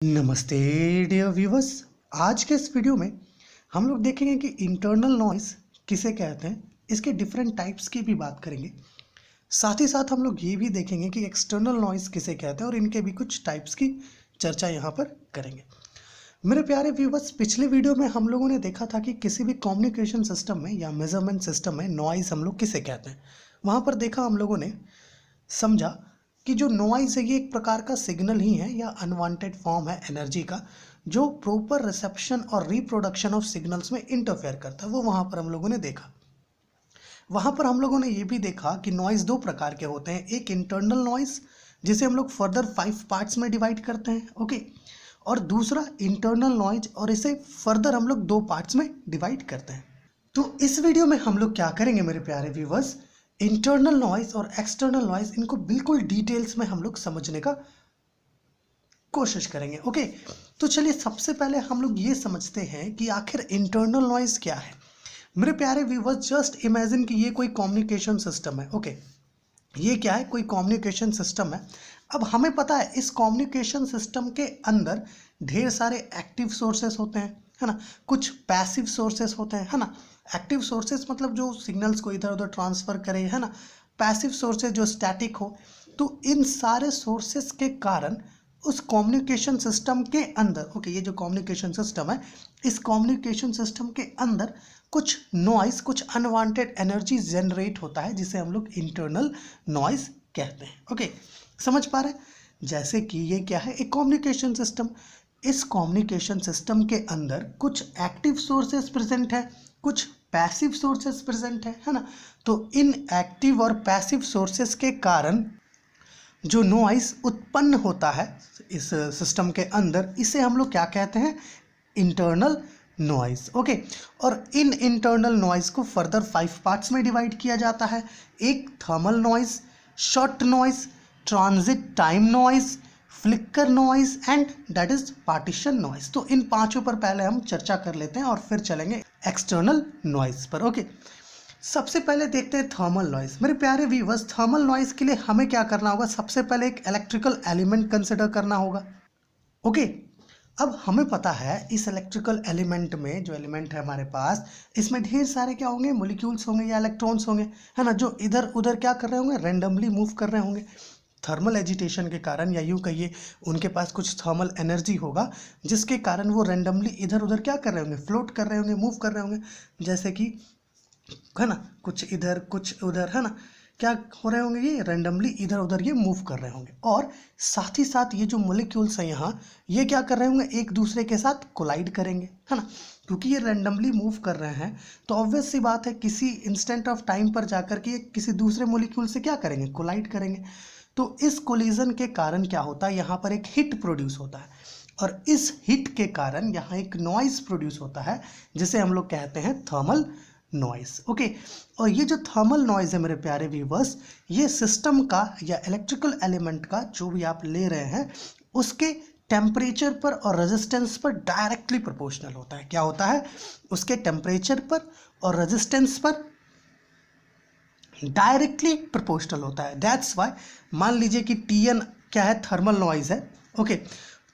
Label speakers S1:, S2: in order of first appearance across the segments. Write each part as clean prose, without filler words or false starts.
S1: नमस्ते dear viewers. आज के इस वीडियो में हम लोग देखेंगे कि इंटरनल नॉइस किसे कहते हैं, इसके डिफरेंट टाइप्स की भी बात करेंगे। साथ ही साथ हम लोग ये भी देखेंगे कि एक्सटर्नल नॉइस किसे कहते हैं और इनके भी कुछ टाइप्स की चर्चा यहाँ पर करेंगे। मेरे प्यारे व्यूवर्स, पिछले वीडियो में हम लोगों ने देखा था कि किसी भी कम्युनिकेशन सिस्टम में या मेजरमेंट सिस्टम में नॉइस हम लोग किसे कहते हैं। वहाँ पर देखा हम लोगों ने, समझा कि जो नॉइज है ये एक प्रकार का सिग्नल ही है या अनवांटेड फॉर्म है एनर्जी का, जो प्रॉपर रिसेप्शन और रिप्रोडक्शन ऑफ सिग्नल्स में इंटरफेयर करता है। वो वहाँ पर हम लोगों ने देखा। वहाँ पर हम लोगों ने ये भी देखा कि नॉइज दो प्रकार के होते हैं। एक इंटरनल नॉइज, जिसे हम लोग फर्दर 5 पार्ट्स में डिवाइड करते हैं, ओके, और दूसरा इंटरनल नॉइज, और इसे फर्दर हम लोग 2 पार्ट्स में डिवाइड करते हैं। तो इस वीडियो में हम लोग क्या करेंगे मेरे प्यारे व्यूवर्स, इंटरनल नॉइज और एक्सटर्नल नॉइज, इनको बिल्कुल डिटेल्स में हम लोग समझने का कोशिश करेंगे। ओके, तो चलिए सबसे पहले हम लोग ये समझते हैं कि आखिर इंटरनल नॉइज क्या है। मेरे प्यारे व्यूवर्स, जस्ट इमेजिन कि ये कोई कम्युनिकेशन सिस्टम है। ओके, ये क्या है, कोई कम्युनिकेशन सिस्टम है। अब हमें पता है इस कम्युनिकेशन सिस्टम के अंदर ढेर सारे एक्टिव सोर्सेस होते हैं, है ना, कुछ पैसिव सोर्सेस होते हैं, है ना। एक्टिव सोर्सेस मतलब जो सिग्नल्स को इधर उधर ट्रांसफर करे, है ना। पैसिव सोर्सेस जो स्टैटिक हो। तो इन सारे सोर्सेस के कारण उस कम्युनिकेशन सिस्टम के अंदर, ओके, ये जो कम्युनिकेशन सिस्टम है, इस कम्युनिकेशन सिस्टम के अंदर कुछ नॉइस, कुछ अनवांटेड एनर्जी जनरेट होता है, जिसे हम लोग इंटरनल नॉइस कहते हैं। ओके, समझ पा रहे हैं। जैसे कि ये क्या है, एक कम्युनिकेशन सिस्टम। इस कम्युनिकेशन सिस्टम के अंदर कुछ एक्टिव सोर्सेस प्रेजेंट है, कुछ पैसिव सोर्सेस प्रेजेंट है ना। तो इन एक्टिव और पैसिव सोर्सेस के कारण जो नॉइस उत्पन्न होता है इस सिस्टम के अंदर, इसे हम लोग क्या कहते हैं, इंटरनल नॉइस। ओके, और इन इंटरनल नॉइस को फर्दर 5 पार्ट्स में डिवाइड किया जाता है। एक thermal noise, short noise, transit time noise, flicker noise and that is partition noise. तो इन पांचों पर पहले हम चर्चा कर लेते हैं और फिर चलेंगे एक्सटर्नल नॉइस पर। ओके, सबसे पहले देखते हैं थर्मल नॉइस। मेरे प्यारे व्यूअर्स, थर्मल नॉइस के लिए हमें क्या करना होगा, सबसे पहले एक इलेक्ट्रिकल एलिमेंट कंसिडर करना होगा। ओके, अब हमें पता है इस इलेक्ट्रिकल एलिमेंट में, जो एलिमेंट है हमारे पास, इसमें ढेर सारे क्या होंगे, मॉलिक्यूल्स होंगे या इलेक्ट्रॉन्स होंगे, है ना, जो इधर उधर क्या कर रहे होंगे, रैंडमली मूव कर रहे होंगे थर्मल एजिटेशन के कारण, या यूँ कहिए उनके पास कुछ थर्मल एनर्जी होगा, जिसके कारण वो रैंडमली इधर उधर क्या कर रहे होंगे, फ्लोट कर रहे होंगे, मूव कर रहे होंगे। जैसे कि, है ना, कुछ इधर कुछ उधर, है ना, क्या हो रहे होंगे, ये रैंडमली इधर उधर ये मूव कर रहे होंगे। और साथ ही साथ ये जो मॉलिक्यूल्स हैं यहाँ, ये क्या कर रहे होंगे, एक दूसरे के साथ कोलाइड करेंगे, है ना। क्योंकि ये रैंडमली मूव कर रहे हैं, तो ऑब्वियस सी बात है किसी इंस्टेंट ऑफ टाइम पर जाकर के ये किसी दूसरे मॉलिक्यूल से क्या करेंगे, कोलाइड करेंगे। तो इस कोलिजन के कारण क्या होता है, यहाँ पर एक हिट प्रोड्यूस होता है, और इस हिट के कारण यहाँ एक नॉइस प्रोड्यूस होता है, जिसे हम लोग कहते हैं थर्मल नॉइस। ओके, और ये जो थर्मल नॉइस है मेरे प्यारे व्यूवर्स, ये सिस्टम का या इलेक्ट्रिकल एलिमेंट का जो भी आप ले रहे हैं, उसके टेम्परेचर पर और रेजिस्टेंस पर डायरेक्टली प्रोपोर्शनल होता है। क्या होता है, उसके टेम्परेचर पर और रेजिस्टेंस पर डायरेक्टली प्रोपोर्शनल होता है। दैट्स वाई मान लीजिए कि Tn क्या है, थर्मल नॉइज है। ओके,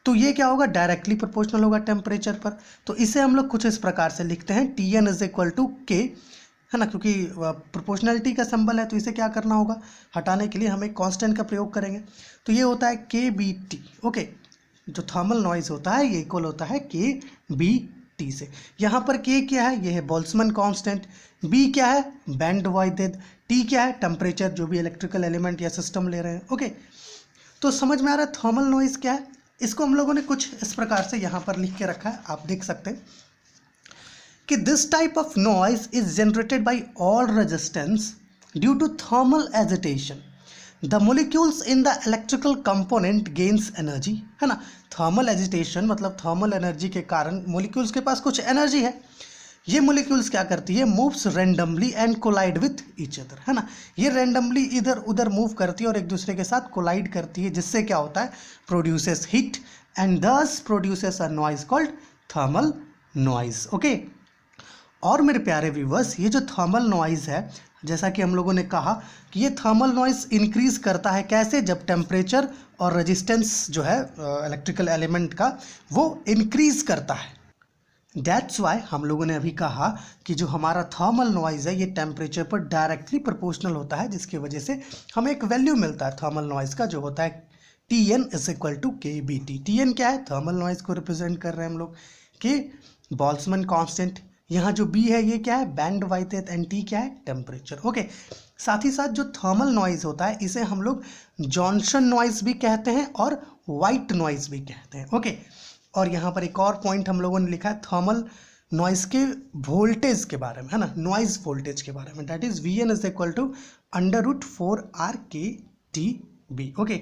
S1: तो ये क्या होगा, डायरेक्टली प्रोपोर्शनल होगा टेम्परेचर पर। तो इसे हम लोग कुछ इस प्रकार से लिखते हैं, Tn इज इक्वल टू के, है ना, क्योंकि प्रोपोर्शनलिटी का सिंबल है, तो इसे क्या करना होगा, हटाने के लिए हम एक कांस्टेंट का प्रयोग करेंगे। तो ये होता है KBT। ओके, जो थर्मल नॉइज होता है ये इक्वल होता है KBT से। यहाँ पर K क्या है, ये है बोल्ट्जमैन कांस्टेंट, B क्या है, बैंड वॉइडेड, T क्या है, टेम्परेचर, जो भी इलेक्ट्रिकल एलिमेंट या सिस्टम ले रहे हैं। ओके, तो समझ में आ रहा है थर्मल नॉइज क्या है। इसको हम लोगों ने कुछ इस प्रकार से यहाँ पर लिख के रखा है, आप देख सकते हैं कि this type of noise is generated by all resistance due to thermal agitation. The molecules in the electrical component gains energy, है ना। थर्मल एजिटेशन मतलब थर्मल एनर्जी के कारण मोलिक्यूल्स के पास कुछ एनर्जी है। ये मोलिक्यूल्स क्या करती है, moves randomly and collide with each other, है ना। ये रैंडमली इधर उधर मूव करती है और एक दूसरे के साथ कोलाइड करती है, जिससे क्या होता है, प्रोड्यूसेस हीट एंड दस produces a noise called thermal noise. Okay, और मेरे प्यारे व्यूवर्स, ये जो थर्मल नॉइज़ है, जैसा कि हम लोगों ने कहा कि ये थर्मल नॉइज़ इंक्रीज़ करता है कैसे, जब टेम्परेचर और रेजिस्टेंस जो है इलेक्ट्रिकल एलिमेंट का वो इंक्रीज़ करता है। दैट्स वाई हम लोगों ने अभी कहा कि जो हमारा थर्मल नॉइज़ है ये टेम्परेचर पर डायरेक्टली प्रोपोर्शनल होता है, जिसकी वजह से हमें एक वैल्यू मिलता है थर्मल नॉइज़ का, जो होता है Tn is equal to KBT। Tn क्या है? थर्मल नॉइज़ को रिप्रेजेंट कर रहे हैं हम लोग कि बोल्ट्जमैन कांस्टेंट, यहाँ जो B है ये क्या है? बैंड वाइडेथ, एंड T क्या है? टेम्परेचर। ओके, साथ ही साथ जो थर्मल नॉइज़ होता है इसे हम लोग जॉनसन नॉइज़ भी कहते हैं और वाइट नॉइज़ भी कहते हैं। ओके, और यहाँ पर एक और पॉइंट हम लोगों ने लिखा है थर्मल नॉइज़ के वोल्टेज के बारे में, है ना, नॉइज़ वोल्टेज के बारे में, that is Vn is equal to √4RkTB। Okay,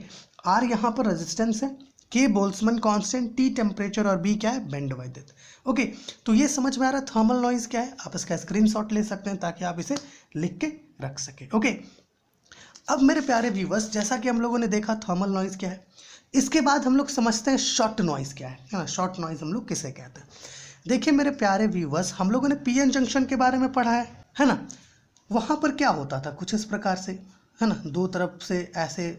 S1: R यहाँ पर रेजिस्टेंस है, K Boltzmann constant, T temperature और B क्या है? बैंड वाइडेथ। ओके, तो ये समझ में आ रहा है थर्मल नॉइज़ क्या है। आप इसका स्क्रीनशॉट ले सकते हैं ताकि आप इसे लिख के रख सकें। ओके, अब मेरे प्यारे व्यूवर्स, जैसा कि हम लोगों ने देखा थर्मल नॉइज़ क्या है, इसके बाद हम लोग समझते हैं शॉर्ट नॉइज़ क्या है ना। शॉर्ट नॉइज़ हम लोग किसे कहते हैं? देखिए मेरे प्यारे व्यूवर्स, हम लोगों ने पीएन जंक्शन के बारे में पढ़ा है ना। वहाँ पर क्या होता था कुछ इस प्रकार से, है ना, दो तरफ से ऐसे,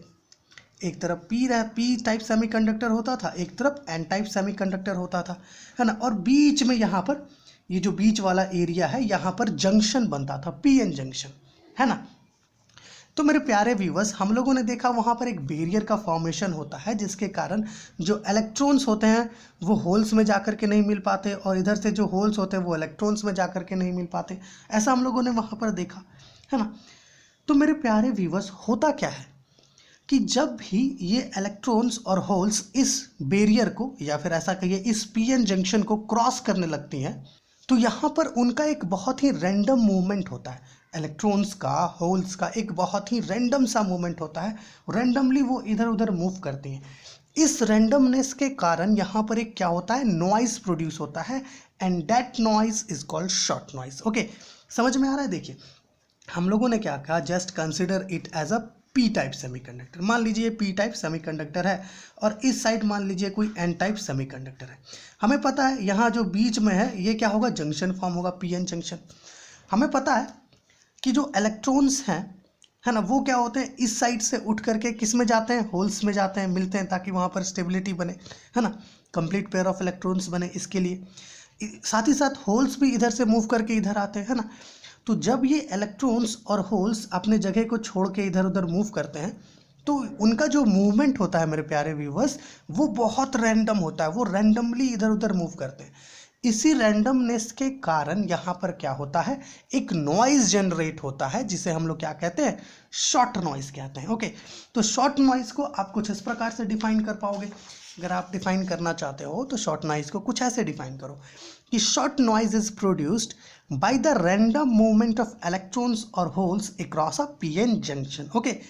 S1: एक तरफ पी टाइप सेमीकंडक्टर होता था, एक तरफ एन टाइप सेमीकंडक्टर होता था, है ना, और बीच में यहाँ पर ये जो बीच वाला एरिया है यहाँ पर जंक्शन बनता था, पीएन जंक्शन, है ना। तो मेरे प्यारे व्यूवर्स, हम लोगों ने देखा वहाँ पर एक बैरियर का फॉर्मेशन होता है, जिसके कारण जो इलेक्ट्रॉन्स होते हैं वो होल्स में जाकर के नहीं मिल पाते, और इधर से जो होल्स होते हैं वो इलेक्ट्रॉन्स में जाकर के नहीं मिल पाते। ऐसा हम लोगों ने वहाँ पर देखा, है ना। तो मेरे प्यारे व्यूवर्स, होता क्या है कि जब भी ये इलेक्ट्रॉन्स और होल्स इस बैरियर को, या फिर ऐसा कहिए इस पीएन जंक्शन को क्रॉस करने लगती हैं, तो यहाँ पर उनका एक बहुत ही रैंडम मूवमेंट होता है। इलेक्ट्रॉन्स का, होल्स का एक बहुत ही रैंडम सा मूवमेंट होता है, रैंडमली वो इधर उधर मूव करते हैं। इस रैंडमनेस के कारण यहाँ पर एक क्या होता है? नॉइज़ प्रोड्यूस होता है, and that noise is called short noise. Okay, समझ में आ रहा है? देखिए हम लोगों ने क्या कहा, just consider it as a P type semiconductor. मान लीजिए पी टाइप सेमीकंडक्टर है और इस साइड मान लीजिए कोई एन टाइप सेमीकंडक्टर है। हमें पता है यहाँ जो बीच में है ये क्या होगा? जंक्शन फॉर्म होगा, पीएन जंक्शन। हमें पता है कि जो इलेक्ट्रॉन्स हैं, है ना, वो क्या होते हैं? इस साइड से उठ करके किस में जाते हैं? होल्स में जाते हैं, मिलते हैं, ताकि वहाँ पर स्टेबिलिटी बने, है ना, कंप्लीट पेयर ऑफ इलेक्ट्रॉन्स बने। इसके लिए साथ ही साथ होल्स भी इधर से मूव करके इधर आते हैं, है ना। तो जब ये इलेक्ट्रॉन्स और होल्स अपने जगह को छोड़ के इधर उधर मूव करते हैं, तो उनका जो मूवमेंट होता है मेरे प्यारे व्यूवर्स, वो बहुत रैंडम होता है, वो रैंडमली इधर उधर मूव करते हैं। इसी रैंडमनेस के कारण यहाँ पर क्या होता है? एक नॉइज़ जनरेट होता है, जिसे हम लोग क्या कहते हैं? शॉर्ट नॉइज़ कहते हैं। ओके, तो शॉर्ट नॉइज़ को आप कुछ इस प्रकार से डिफाइन कर पाओगे। अगर आप डिफाइन करना चाहते हो तो शॉर्ट नॉइज़ को कुछ ऐसे डिफाइन करो कि short noise is produced by the random movement of electrons or holes across a p-n junction. Okay,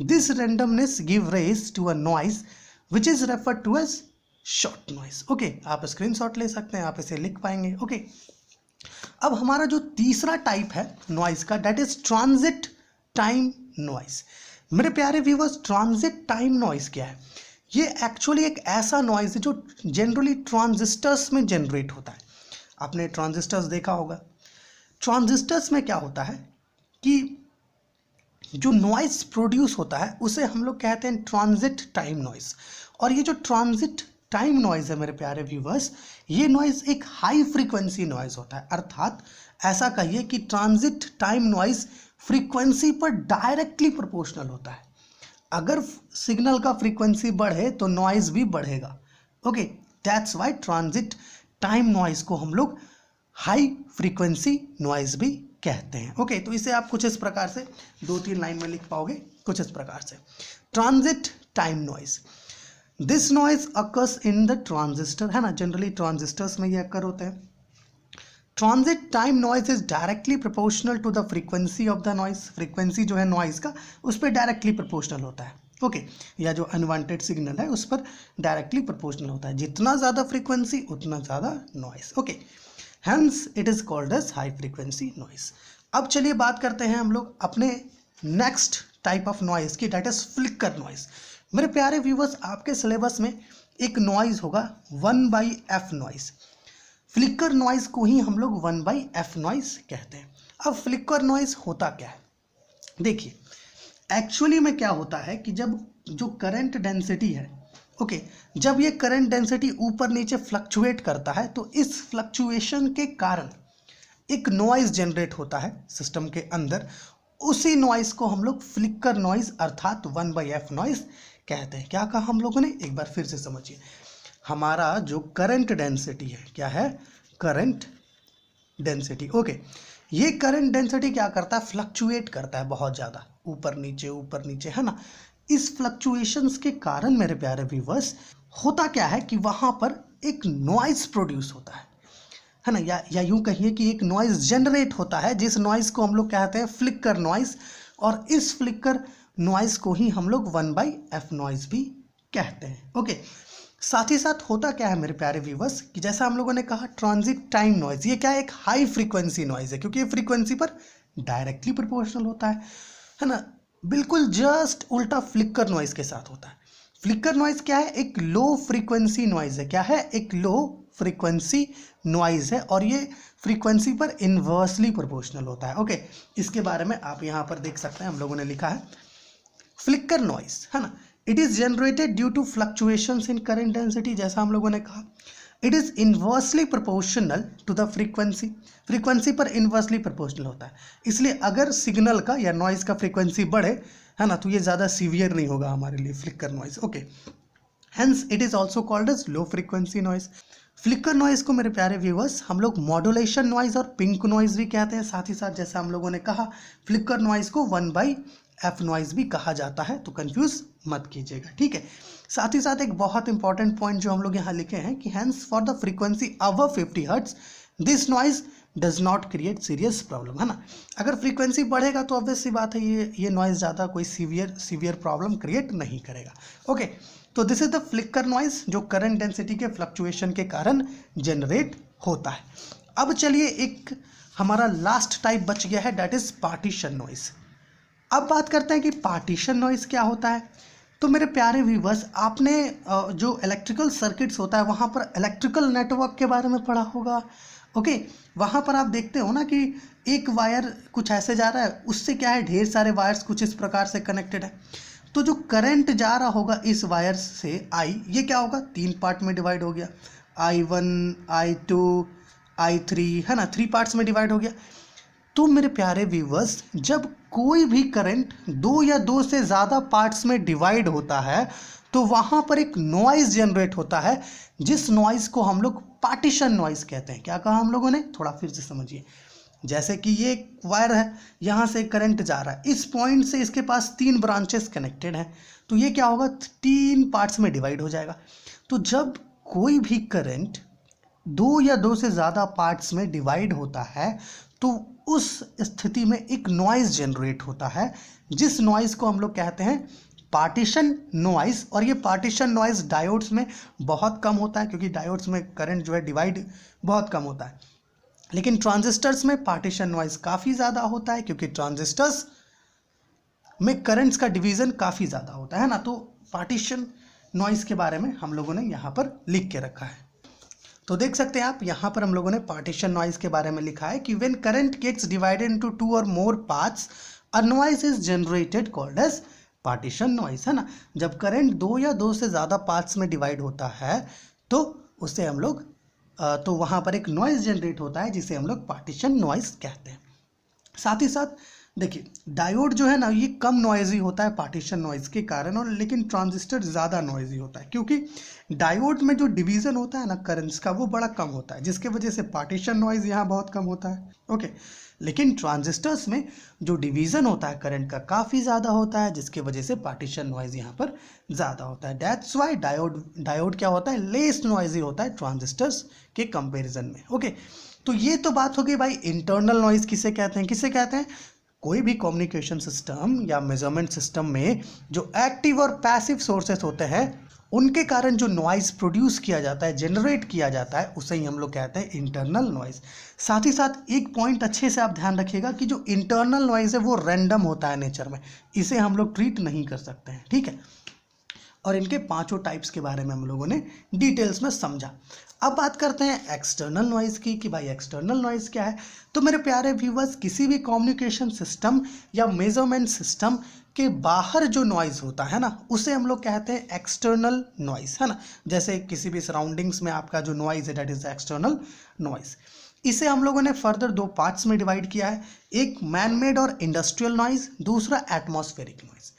S1: this randomness give rise to a noise which is referred to as short noise. Okay, आप screenshot ले सकते हैं, आप इसे लिख पाएंगे। Okay, अब हमारा जो तीसरा टाइप है नॉइज का, that is transit time noise. मेरे प्यारे व्यूवर्स, ट्रांजिट टाइम नॉइज क्या है? ये एक्चुअली एक ऐसा नॉइज है जो जनरली ट्रांजिस्टर्स में जनरेट होता है। आपने ट्रांजिस्टर्स देखा होगा। ट्रांजिस्टर्स में क्या होता है कि जो नॉइज़ प्रोड्यूस होता है उसे हम लोग कहते हैं ट्रांजिट टाइम नॉइज़। और ये जो ट्रांजिट टाइम नॉइज़ है मेरे प्यारे व्यूवर्स, ये नॉइज़ एक हाई फ्रीक्वेंसी नॉइज़ होता है। अर्थात ऐसा कहिए कि ट्रांजिट टाइम नॉइज़ फ्रीक्वेंसी पर डायरेक्टली प्रोपोर्शनल होता है। अगर सिग्नल का फ्रीक्वेंसी बढ़े तो नॉइज़ भी बढ़ेगा। Okay, that's why transit time noise को हम लोग हाई फ्रीक्वेंसी नॉइज़ भी कहते हैं। ओके, तो इसे आप कुछ इस प्रकार से 2-3 लाइन में लिख पाओगे, कुछ इस प्रकार से। Transit time noise, this noise occurs in the transistor, है ना, जनरली ट्रांजिस्टर्स में ये अकर होते हैं। Transit time noise is directly proportional to the frequency of the noise. Frequency जो है नॉइज़ का उस पर डायरेक्टली प्रोपोर्शनल होता है। ओके, या जो अनवांटेड सिग्नल है उस पर डायरेक्टली प्रोपोर्शनल होता है। जितना ज़्यादा फ्रीक्वेंसी उतना ज़्यादा noise. Okay, Hence it is called as high frequency noise. अब चलिए बात करते हैं हम लोग अपने नेक्स्ट टाइप ऑफ नॉइज़ की, डेट इज फ्लिकर नॉइज़। मेरे प्यारे व्यूवर्स, आपके सिलेबस में एक नॉइज़ होगा 1/f नॉइज़। फ्लिकर नॉइज को ही हम लोग 1/f नॉइज कहते हैं। अब फ्लिकर नॉइज होता क्या है, देखिए एक्चुअली में क्या होता है कि जब जो करंट डेंसिटी है, ओके, जब ये करंट डेंसिटी ऊपर नीचे फ्लक्चुएट करता है तो इस फ्लक्चुएशन के कारण एक नॉइज जनरेट होता है सिस्टम के अंदर। उसी नॉइज को हम लोग फ्लिकर नॉइज अर्थात 1/f नॉइज कहते हैं। क्या कहा हम लोगों ने, एक बार फिर से समझिए। हमारा जो करंट डेंसिटी है, क्या है, करंट डेंसिटी, ओके, ये करंट डेंसिटी क्या करता है, फ्लक्चुएट करता है बहुत ज़्यादा, ऊपर नीचे, है ना। इस फ्लक्चुएशंस के कारण मेरे प्यारे व्यूवर्स होता क्या है कि वहाँ पर एक नॉइज प्रोड्यूस होता है ना, या यूँ कहिए कि एक नॉइज जनरेट होता है, जिस नॉइज को हम लोग कहते हैं फ्लिकर नॉइज, और इस फ्लिकर नॉइज को ही हम लोग 1/f नॉइज भी कहते हैं, ओके। साथ ही साथ होता क्या है मेरे प्यारे व्यूवर्स कि जैसा हम लोगों ने कहा ट्रांजिट टाइम नॉइज, ये क्या है, एक हाई फ्रीक्वेंसी नॉइज है, क्योंकि ये फ्रीक्वेंसी पर डायरेक्टली प्रोपोर्शनल होता है ना। बिल्कुल जस्ट उल्टा फ्लिकर नॉइज के साथ होता है। फ्लिकर नॉइज क्या है, एक लो फ्रीक्वेंसी नॉइज है, क्या है, एक लो फ्रीक्वेंसी नॉइज है, और ये फ्रीक्वेंसी पर इन्वर्सली प्रोपोर्शनल होता है, ओके। इसके बारे में आप यहाँ पर देख सकते हैं, हम लोगों ने लिखा है फ्लिकर नॉइज, है ना। It is generated due to fluctuations in current density, जैसा हम लोगों ने कहा। It is inversely proportional to the frequency, frequency पर इन्वर्सली प्रोपोर्शनल होता है। इसलिए अगर सिग्नल का या नॉइज का फ्रीक्वेंसी बढ़े, है ना, तो ये ज़्यादा सीवियर नहीं होगा हमारे लिए flicker noise, okay. Hence it is also called as low frequency noise. Flicker noise को मेरे प्यारे व्यूवर्स हम लोग मॉड्यूलेशन नॉइज और पिंक नॉइज भी कहते हैं। साथ ही साथ जैसा हम लोगों ने कहा फ्लिकर नॉइज को 1/f नॉइज भी कहा जाता है, तो कंफ्यूज मत कीजिएगा, ठीक है। साथ ही साथ एक बहुत इंपॉर्टेंट पॉइंट जो हम लोग यहाँ लिखे हैं कि hence for the frequency above 50 hertz this noise does not create serious problem, है ना। अगर फ्रीक्वेंसी बढ़ेगा तो ऑब्वियस सी बात है ये नॉइज ज़्यादा कोई सीवियर प्रॉब्लम क्रिएट नहीं करेगा, ओके। तो this is the flicker noise जो करंट डेंसिटी के फ्लक्चुएशन के कारण जनरेट होता है। अब चलिए एक हमारा लास्ट टाइप बच गया है, दैट इज पार्टीशन नॉइज। अब बात करते हैं कि पार्टीशन नॉइज क्या होता है। तो मेरे प्यारे व्यूवर्स आपने जो इलेक्ट्रिकल सर्किट्स होता है वहाँ पर इलेक्ट्रिकल नेटवर्क के बारे में पढ़ा होगा, ओके। वहाँ पर आप देखते हो ना कि एक वायर कुछ ऐसे जा रहा है, उससे क्या है, ढेर सारे वायर्स कुछ इस प्रकार से कनेक्टेड है। तो जो करंट जा रहा होगा इस वायर से आई, ये क्या होगा, 3 पार्ट में डिवाइड हो गया, I1, I2, I3, है ना, 3 पार्ट्स में डिवाइड हो गया। तो मेरे प्यारे व्यूवर्स जब कोई भी करंट 2 या 2 से ज़्यादा पार्ट्स में डिवाइड होता है तो वहाँ पर एक नॉइज़ जनरेट होता है, जिस नॉइज़ को हम लोग पार्टीशन नॉइज़ कहते हैं। क्या कहा हम लोगों ने, थोड़ा फिर से समझिए। जैसे कि ये एक वायर है, यहाँ से करंट जा रहा है, इस पॉइंट से इसके पास 3 ब्रांचेस कनेक्टेड हैं, तो ये क्या होगा, 3 पार्ट्स में डिवाइड हो जाएगा। तो जब कोई भी करंट 2 या 2 से ज़्यादा पार्ट्स में डिवाइड होता है तो उस स्थिति में एक नॉइज़ जनरेट होता है, जिस नॉइज़ को हम लोग कहते हैं पार्टीशन नॉइज़। और ये पार्टीशन नॉइज़ डायोड्स में बहुत कम होता है, क्योंकि डायोड्स में करंट जो है डिवाइड बहुत कम होता है। लेकिन ट्रांजिस्टर्स में पार्टीशन नॉइज़ काफ़ी ज़्यादा होता है, क्योंकि ट्रांजिस्टर्स में करंट्स का डिवीज़न काफ़ी ज़्यादा होता है ना। तो पार्टीशन नॉइज़ के बारे में हम लोगों ने यहाँ पर लिख के रखा है। तो देख सकते हैं आप, यहाँ पर हम लोगों ने पार्टीशन नॉइज़ के बारे में लिखा है कि when current gets divided into 2 और more parts a noise is generated called as partition noise, है ना। जब करंट 2 या 2 से ज़्यादा पार्ट्स में डिवाइड होता है तो उससे हम लोग तो वहाँ पर एक नॉइज़ जनरेट होता है, जिसे हम लोग पार्टीशन नॉइज़ कहते हैं। साथ ही साथ देखिए डायोड जो है ना, ये कम नॉइज़ी होता है पार्टीशन नॉइज़ के कारण, और लेकिन ट्रांजिस्टर ज़्यादा नॉइज़ी होता है, क्योंकि डायोड में जो डिवीज़न होता है ना करंट्स का, वो बड़ा कम होता है, जिसके वजह से पार्टीशन नॉइज़ यहाँ बहुत कम होता है, ओके। लेकिन ट्रांजिस्टर्स में जो डिवीज़न होता है करंट का काफ़ी ज़्यादा होता है, जिसके वजह से पार्टीशन नॉइज़ यहाँ पर ज़्यादा होता है। दैट्स वाई डायोड क्या होता है, लेस नॉइज़ी होता है ट्रांजिस्टर्स के कंपेरिजन में, ओके। तो ये तो बात हो गई भाई इंटरनल नॉइज़ किसे कहते हैं। किसे कहते हैं, कोई भी कम्युनिकेशन सिस्टम या मेजरमेंट सिस्टम में जो एक्टिव और पैसिव सोर्सेस होते हैं उनके कारण जो नॉइज़ प्रोड्यूस किया जाता है, जनरेट किया जाता है, उसे ही हम लोग कहते हैं इंटरनल नॉइज़। साथ ही साथ एक पॉइंट अच्छे से आप ध्यान रखिएगा कि जो इंटरनल नॉइज़ है वो रैंडम होता है नेचर में, इसे हम लोग ट्रीट नहीं कर सकते हैं, ठीक है। और इनके पांचों टाइप्स के बारे में हम लोगों ने डिटेल्स में समझा। अब बात करते हैं एक्सटर्नल नॉइज़ की कि भाई एक्सटर्नल नॉइज़ क्या है। तो मेरे प्यारे व्यूवर्स, किसी भी कम्युनिकेशन सिस्टम या मेजरमेंट सिस्टम के बाहर जो नॉइज़ होता है ना, उसे हम लोग कहते हैं एक्सटर्नल नॉइज़, है ना। जैसे किसी भी सराउंडिंग्स में आपका जो नॉइज़ है दैट इज एक्सटर्नल नॉइज़। इसे हम लोगों ने फर्दर दो पार्ट्स में डिवाइड किया है, एक मैन मेड और इंडस्ट्रियल नॉइज़, दूसरा एटमॉस्फेरिक नॉइज़।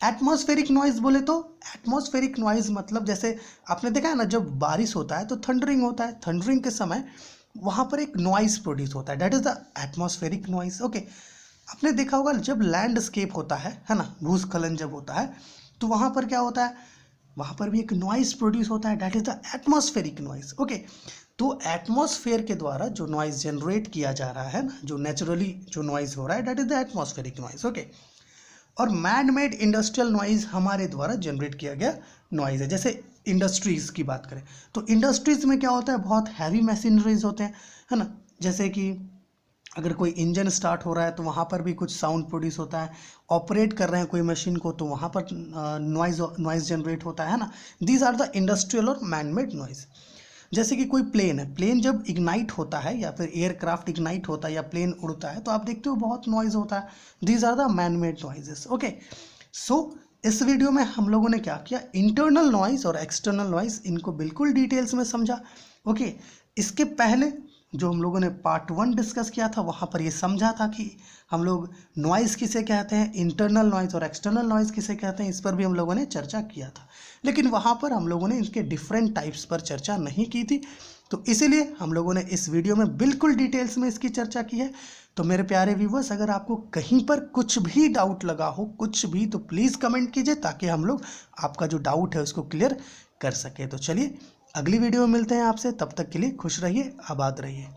S1: एटमॉस्फेरिक नॉइज़ बोले तो एटमॉस्फेरिक नॉइज़ मतलब जैसे आपने देखा है ना, जब बारिश होता है तो थंडरिंग होता है, थंडरिंग के समय वहाँ पर एक नॉइज़ प्रोड्यूस होता है, that is the atmospheric noise. Okay, आपने देखा होगा जब लैंडस्केप होता है ना, भूस्खलन जब होता है तो वहाँ पर क्या होता है, वहाँ पर भी एक नॉइज़ प्रोड्यूस होता है, that is the atmospheric noise. Okay, तो एटमॉस्फेयर के द्वारा जो नॉइज़ जनरेट किया जा रहा है ना, जो नेचुरली जो नॉइज़ हो रहा है that is the atmospheric noise. Okay, और मैन मेड इंडस्ट्रियल नॉइज़ हमारे द्वारा जनरेट किया गया नॉइज़ है। जैसे इंडस्ट्रीज़ की बात करें तो इंडस्ट्रीज़ में क्या होता है, बहुत हैवी मशीनरीज होते हैं, है ना। जैसे कि अगर कोई इंजन स्टार्ट हो रहा है तो वहाँ पर भी कुछ साउंड प्रोड्यूस होता है, ऑपरेट कर रहे हैं कोई मशीन को तो वहाँ पर नॉइज़ जनरेट होता है ना। दीज आर द इंडस्ट्रियल और मैन मेड नॉइज़। जैसे कि कोई प्लेन है, प्लेन जब इग्नाइट होता है या फिर एयरक्राफ्ट इग्नाइट होता है या प्लेन उड़ता है तो आप देखते हो बहुत नॉइज़ होता है, these are the man made noises. Okay, so इस वीडियो में हम लोगों ने क्या किया, इंटरनल नॉइज़ और एक्सटर्नल नॉइज़ इनको बिल्कुल डिटेल्स में समझा। ओके, इसके पहले जो हम लोगों ने पार्ट 1 डिस्कस किया था वहाँ पर ये समझा था कि हम लोग नॉइज़ किसे कहते हैं, इंटरनल नॉइज़ और एक्सटर्नल नॉइज़ किसे कहते हैं, इस पर भी हम लोगों ने चर्चा किया था। लेकिन वहाँ पर हम लोगों ने इनके डिफरेंट टाइप्स पर चर्चा नहीं की थी, तो इसीलिए हम लोगों ने इस वीडियो में बिल्कुल डिटेल्स में इसकी चर्चा की है। तो मेरे प्यारे व्यूवर्स, अगर आपको कहीं पर कुछ भी डाउट लगा हो, कुछ भी, तो प्लीज़ कमेंट कीजिए ताकि हम लोग आपका जो डाउट है उसको क्लियर कर सके। तो चलिए अगली वीडियो में मिलते हैं आपसे, तब तक के लिए खुश रहिए, आबाद रहिए।